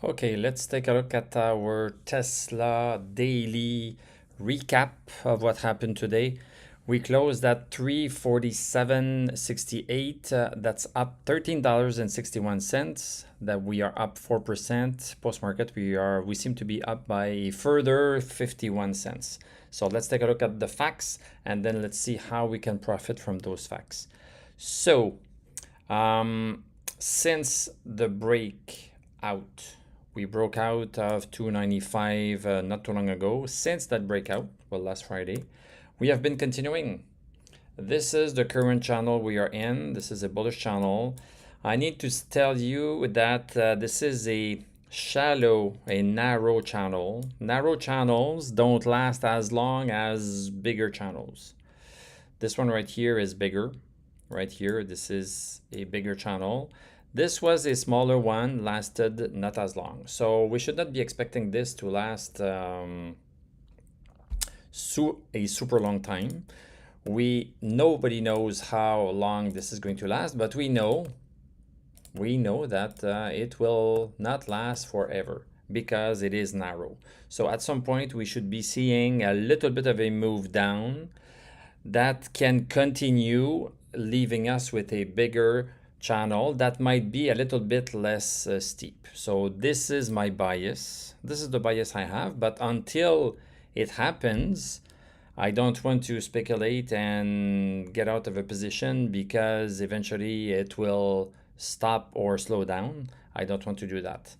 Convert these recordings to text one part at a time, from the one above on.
Okay, let's take a look at our Tesla daily recap of what happened today. We closed at 347.68. That's up $13.61. That we are up 4%. Post market, we seem to be up by a further 51 cents. So let's take a look at the facts and then let's see how we can profit from those facts. So um, since the breakout, we broke out of 295 not too long ago. Since that breakout, well, last Friday, we have been continuing. This is the current channel we are in. This is a bullish channel. I need to tell you that this is a narrow channel. Narrow channels don't last as long as bigger channels. This one right here is bigger. Right here, this is a bigger channel. This was a smaller one, lasted not as long. So we should not be expecting this to last a super long time. Nobody knows how long this is going to last, but we know that it will not last forever because it is narrow. So at some point we should be seeing a little bit of a move down that can continue, leaving us with a bigger channel that might be a little bit less steep. So this is my bias. This is the bias I have, but until it happens, I don't want to speculate and get out of a position because eventually it will stop or slow down. I don't want to do that.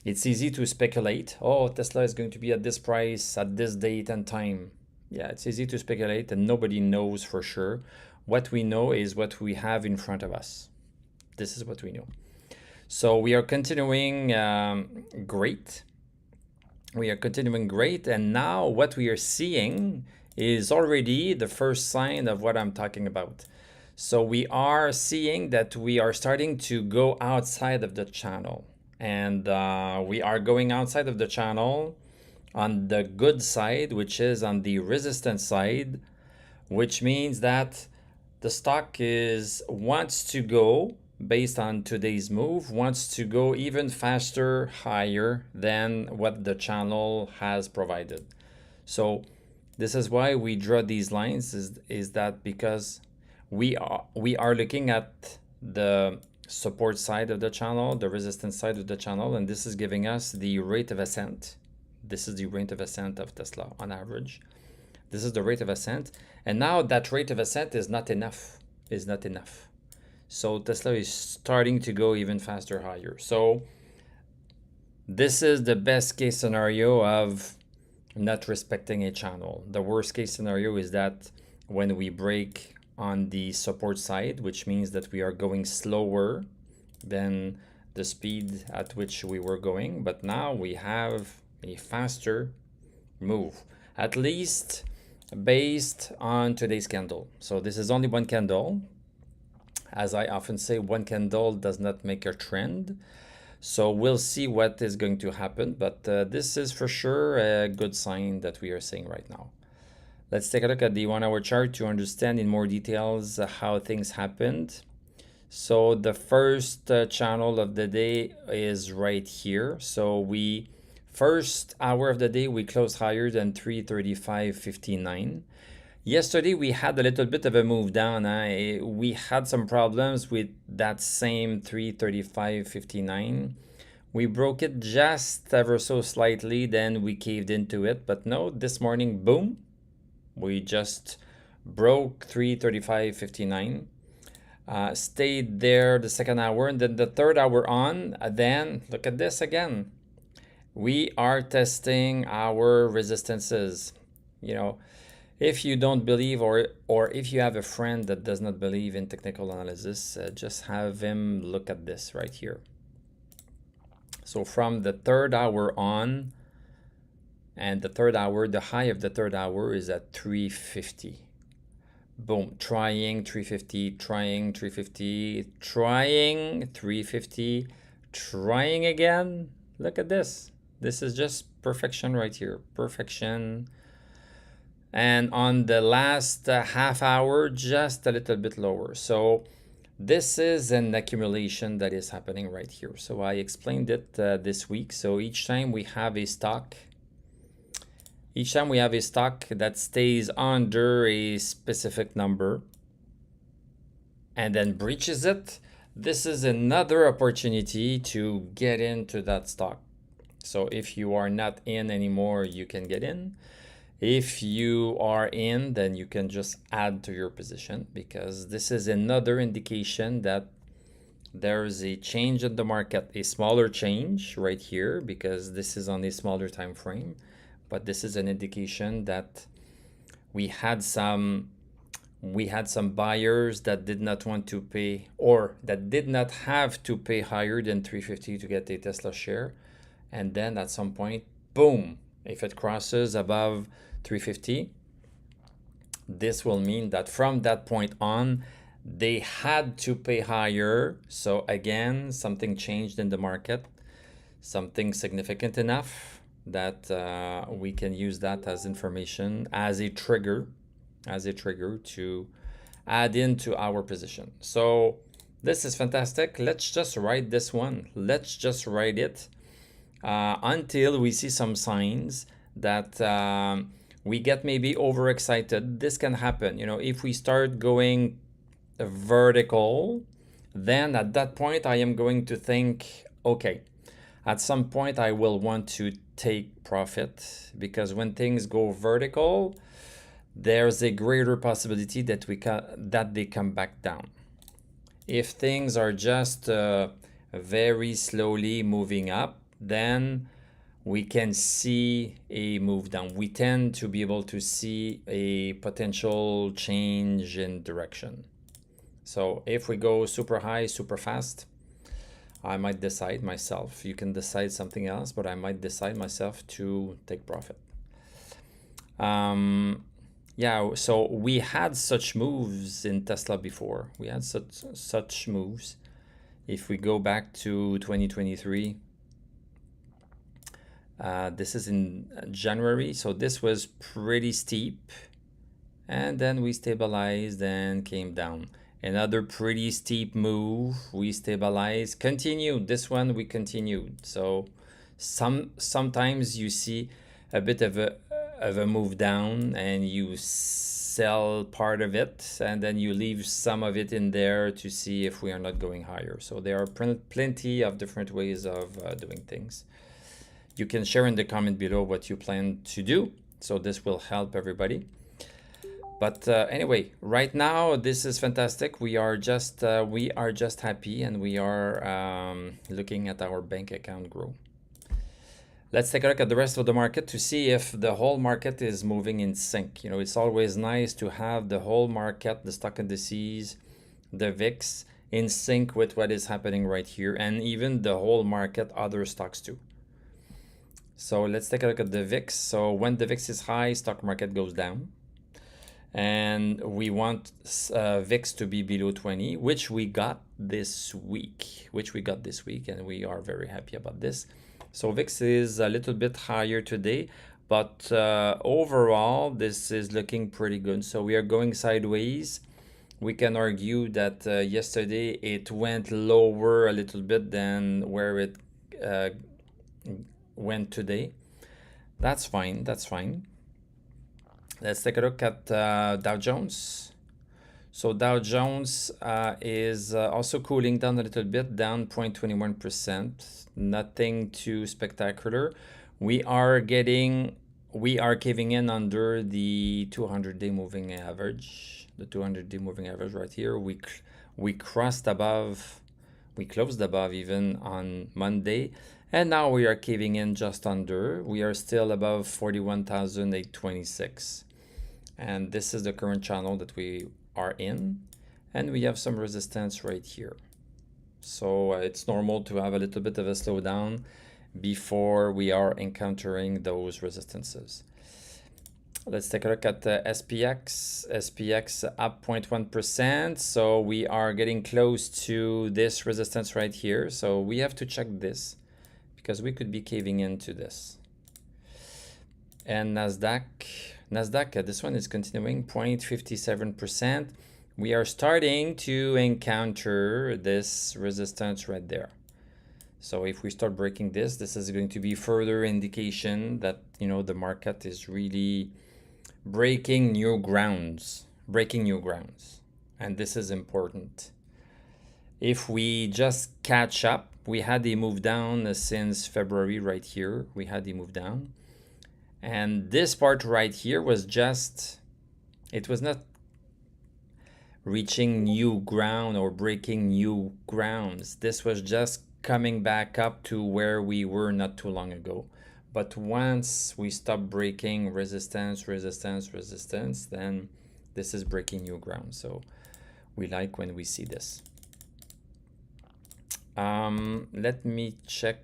It's easy to speculate. Oh, Tesla is going to be at this price at this date and time. Yeah, it's easy to speculate and nobody knows for sure. What we know is what we have in front of us. This is what we know. So we are continuing great. We are continuing great. And now what we are seeing is already the first sign of what I'm talking about. So we are seeing that we are starting to go outside of the channel. And we are going outside of the channel on the good side, which is on the resistance side, which means that the stock wants to go, based on today's move, wants to go even faster higher than what the channel has provided. So this is why we draw these lines, is that because we are looking at the support side of the channel, the resistance side of the channel, and this is giving us the rate of ascent. This is the rate of ascent of Tesla on average. This is the rate of ascent. And now that rate of ascent is not enough. So Tesla is starting to go even faster higher. So this is the best case scenario of not respecting a channel. The worst case scenario is that when we break on the support side, which means that we are going slower than the speed at which we were going, but now we have a faster move, at least based on today's candle. So this is only one candle. As I often say, one candle does not make a trend. So we'll see what is going to happen, but this is for sure a good sign that we are seeing right now. Let's take a look at the 1 hour chart to understand in more details how things happened. So the first channel of the day is right here. So first hour of the day, we closed higher than 335.59. Yesterday, we had a little bit of a move down. We had some problems with that same 335.59. We broke it just ever so slightly, then we caved into it. But no, this morning, boom, we just broke 335.59. Stayed there the second hour, and then the third hour on, then look at this again. We are testing our resistances. You know, if you don't believe, or if you have a friend that does not believe in technical analysis, just have him look at this right here. So from the third hour on, and the third hour, the high of the third hour is at 350. Boom, trying 350, trying 350, trying 350, trying again. Look at this. This is just perfection right here. Perfection. And on the last half hour, just a little bit lower. So This is an accumulation that is happening right here. So I explained it this week. So each time we have a stock that stays under a specific number and then breaches it, this is another opportunity to get into that stock. So if you are not in anymore, you can get in. If you are in, then you can just add to your position, because this is another indication that there's a change in the market, a smaller change right here, because this is on a smaller time frame. But this is an indication that we had some buyers that did not want to pay, or that did not have to pay higher than 350 to get a Tesla share. And then at some point, boom, if it crosses above 350, this will mean that from that point on, they had to pay higher. So again, something changed in the market, something significant enough that we can use that as information, as a trigger to add into our position. So this is fantastic. Let's just write this one. Let's just write it until we see some signs that we get maybe overexcited. This can happen. You know, if we start going vertical, then at that point I am going to think, okay, at some point I will want to take profit, because when things go vertical, there's a greater possibility that they come back down. If things are just very slowly moving up, then we can see a move down. We tend to be able to see a potential change in direction. So if we go super high, super fast, I might decide myself. You can decide something else, but I might decide myself to take profit. Yeah, so we had such moves in Tesla before. We had such moves. If we go back to 2023, this is in January, so this was pretty steep, and then we stabilized and came down. Another pretty steep move, we stabilized, continued. This one we continued. So sometimes you see a bit of a move down and you sell part of it, and then you leave some of it in there to see if we are not going higher. So there are plenty of different ways of doing things. You can share in the comment below what you plan to do, so this will help everybody. But anyway, right now this is fantastic. We are just happy, and we are looking at our bank account grow. Let's take a look at the rest of the market to see if the whole market is moving in sync. You know, it's always nice to have the whole market, the stock indices, the VIX, in sync with what is happening right here, and even the whole market, other stocks too. So let's take a look at the VIX. So when the VIX is high, stock market goes down. And we want VIX to be below 20, which we got this week, and we are very happy about this. So VIX is a little bit higher today, but overall, this is looking pretty good. So we are going sideways. We can argue that yesterday it went lower a little bit than where it went today. That's fine. Let's take a look at Dow Jones. So Dow Jones is also cooling down a little bit, down 0.21%. Nothing too spectacular. We are caving in under the 200-day moving average. The 200-day moving average right here. We crossed above. We closed above even on Monday. And now we are caving in just under. We are still above 41,826. And this is the current channel that we are in. And we have some resistance right here. So it's normal to have a little bit of a slowdown before we are encountering those resistances. Let's take a look at the SPX. SPX up 0.1%. So we are getting close to this resistance right here. So we have to check this, because we could be caving into this. And Nasdaq, this one is continuing 0.57%. we are starting to encounter this resistance right there. So if we start breaking this, this is going to be further indication that, you know, the market is really breaking new grounds, and this is important. If we just catch up, we had a move down since February right here. We had a move down. And this part right here was just, it was not reaching new ground or breaking new grounds. This was just coming back up to where we were not too long ago. But once we stop breaking resistance, then this is breaking new ground. So we like when we see this. Let me check.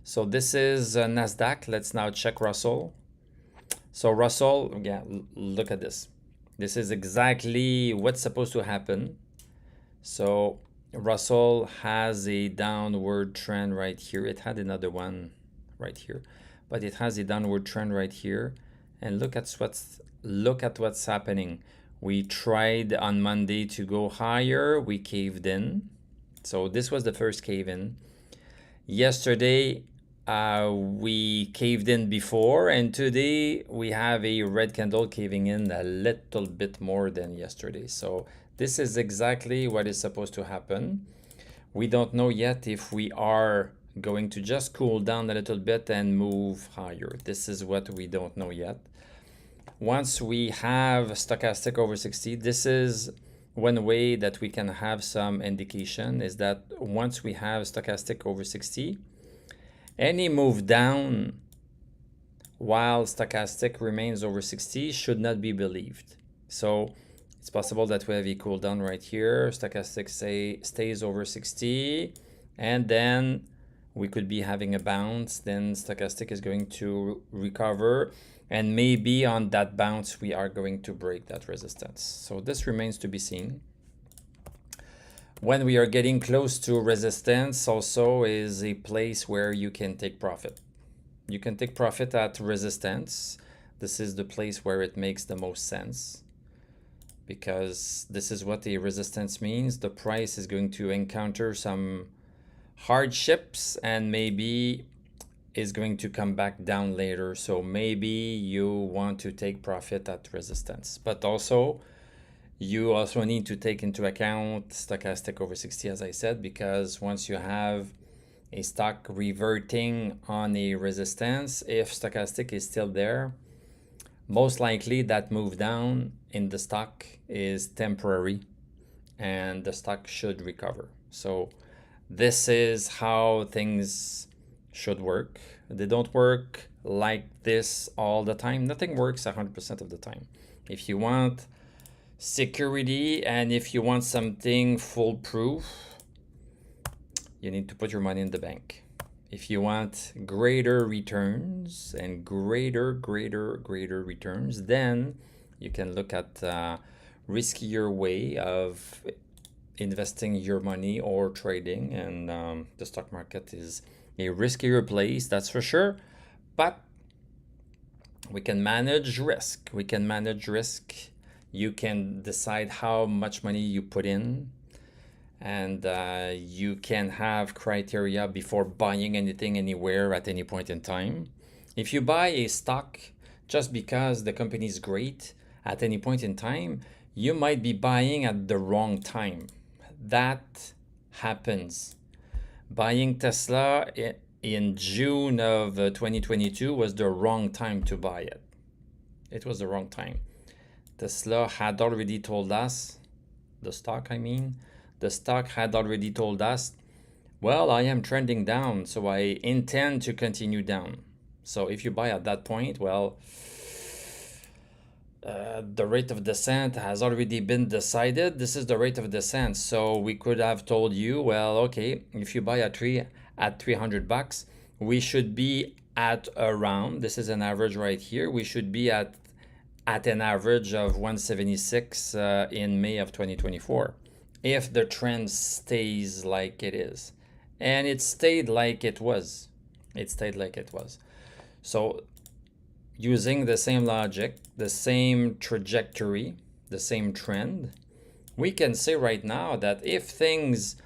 So this is Nasdaq. Let's now check Russell. So Russell, yeah, look at this. This is exactly what's supposed to happen. So Russell has a downward trend right here. It had another one right here, but it has a downward trend right here. And look at what's happening. We tried on Monday to go higher. We caved in. So this was the first cave in. Yesterday, we caved in before, and today we have a red candle caving in a little bit more than yesterday. So this is exactly what is supposed to happen. We don't know yet if we are going to just cool down a little bit and move higher. This is what we don't know yet. Once we have stochastic over 60, this is one way that we can have some indication, is that once we have stochastic over 60, any move down while stochastic remains over 60 should not be believed. So it's possible that we have a cool down right here, stochastic stays over 60, and then we could be having a bounce. Then stochastic is going to recover, and maybe on that bounce we are going to break that resistance. So this remains to be seen. When we are getting close to resistance also is a place where you can take profit. You can take profit at resistance. This is the place where it makes the most sense, because this is what a resistance means. The price is going to encounter some hardships and maybe is going to come back down later. So maybe you want to take profit at resistance, but also you also need to take into account stochastic over 60, as I said, because once you have a stock reverting on a resistance, if stochastic is still there, most likely that move down in the stock is temporary and the stock should recover. So this is how things should work. They don't work like this all the time. Nothing works 100% of the time. If you want security and if you want something foolproof, you need to put your money in the bank. If you want greater returns and greater returns, then you can look at riskier way of investing your money or trading, and the stock market is a riskier place, that's for sure, but we can manage risk. You can decide how much money you put in, and you can have criteria before buying anything anywhere at any point in time. If you buy a stock just because the company is great at any point in time, you might be buying at the wrong time. That happens. Buying Tesla in June of 2022 was the wrong time to buy it. It was the wrong time. Tesla had already told us, the stock had already told us, well, I am trending down, so I intend to continue down. So if you buy at that point, well, the rate of descent has already been decided. This is the rate of descent. So we could have told you, well, okay, if you buy at $300, we should be at around, this is an average right here, we should be at an average of 176 in May of 2024. If the trend stays like it is. And it stayed like it was. So using the same logic, the same trajectory, the same trend, we can say right now that if things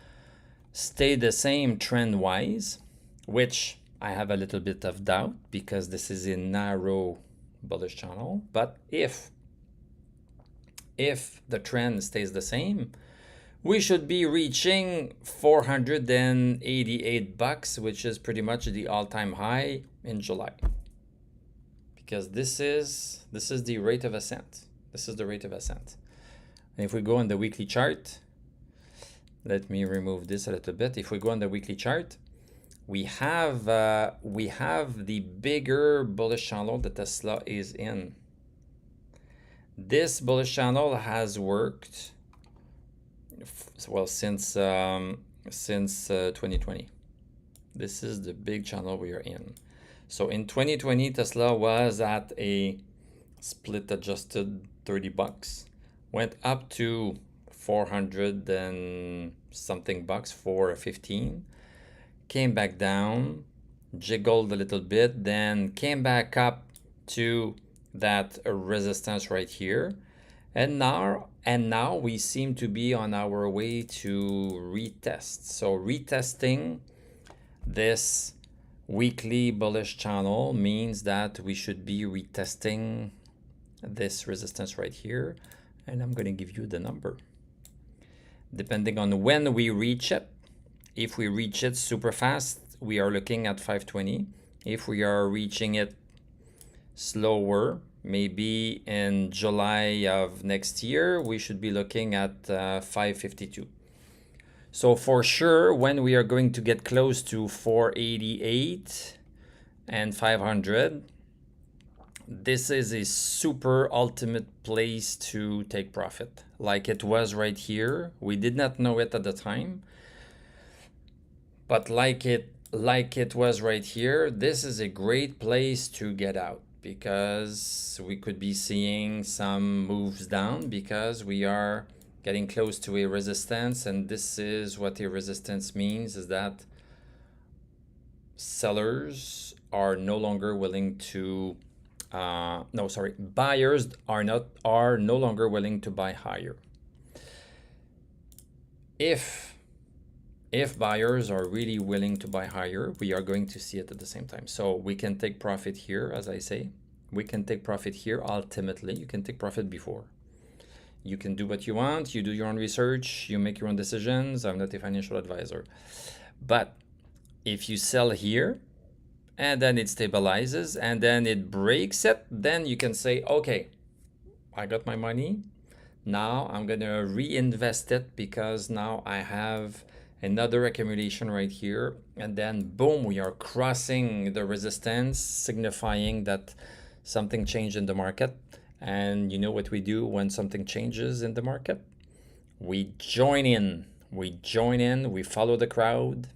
stay the same trend-wise, which I have a little bit of doubt because this is a narrow bullish channel, but if the trend stays the same, we should be reaching $488, which is pretty much the all-time high in July. Because this is the rate of ascent. This is the rate of ascent. And if we go on the weekly chart, let me remove this a little bit. If we go on the weekly chart, we have the bigger bullish channel that Tesla is in. This bullish channel has worked well since 2020. This is the big channel we are in. So in 2020, Tesla was at a split adjusted $30, went up to 400 and something bucks, 415, came back down, jiggled a little bit, then came back up to that resistance right here, and now we seem to be on our way to retest. So retesting this weekly bullish channel means that we should be retesting this resistance right here, and I'm going to give you the number. Depending on when we reach it, if we reach it super fast, we are looking at 520. If we are reaching it slower, maybe in July of next year, we should be looking at 552. So for sure, when we are going to get close to 488 and 500, this is a super ultimate place to take profit. Like it was right here. We did not know it at the time, but like it was right here, this is a great place to get out, because we could be seeing some moves down because we are getting close to a resistance. And this is what a resistance means, is that sellers are no longer willing to buyers are no longer willing to buy higher. If buyers are really willing to buy higher, we are going to see it at the same time. So we can take profit here, as I say. We can take profit here. Ultimately, you can take profit before. You can do what you want. You do your own research. You make your own decisions. I'm not a financial advisor. But if you sell here, and then it stabilizes, and then it breaks it, then you can say, okay, I got my money. Now I'm going to reinvest it, because now I have another accumulation right here. And then boom, we are crossing the resistance, signifying that something changed in the market. And you know what we do when something changes in the market? We join in. We follow the crowd,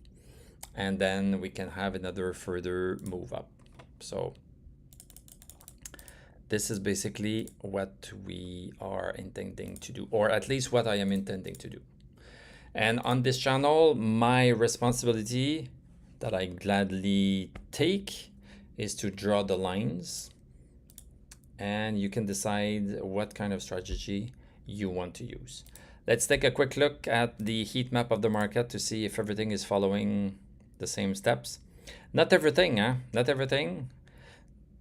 and then we can have another further move up. So this is basically what we are intending to do, or at least what I am intending to do. And on this channel, my responsibility that I gladly take is to draw the lines, and you can decide what kind of strategy you want to use. Let's take a quick look at the heat map of the market to see if everything is following the same steps. Not everything, not everything.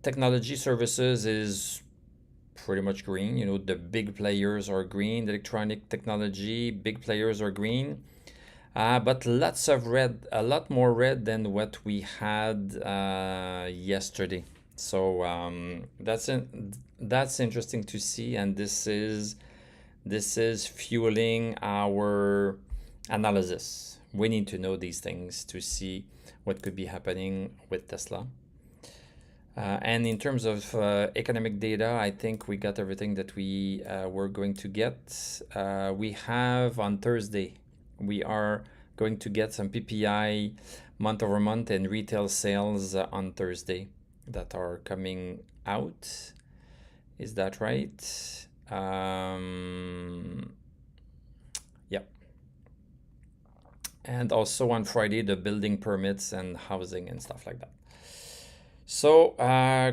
Technology services is pretty much green. You know, the big players are green. Electronic technology, big players are green. But lots of red, a lot more red than what we had yesterday. So that's interesting to see, and this is fueling our analysis. We need to know these things to see what could be happening with Tesla. And in terms of economic data, I think we got everything that we were going to get. We have on Thursday, we are going to get some PPI month over month and retail sales on Thursday that are coming out. Is that right? Yep. And also on Friday, the building permits and housing and stuff like that. So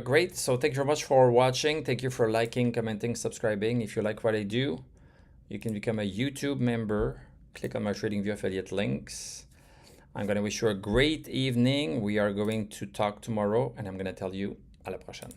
great. So thank you very much for watching. Thank you for liking, commenting, subscribing. If you like what I do, you can become a YouTube member. Click on my TradingView affiliate links. I'm going to wish you a great evening. We are going to talk tomorrow, and I'm going to tell you à la prochaine.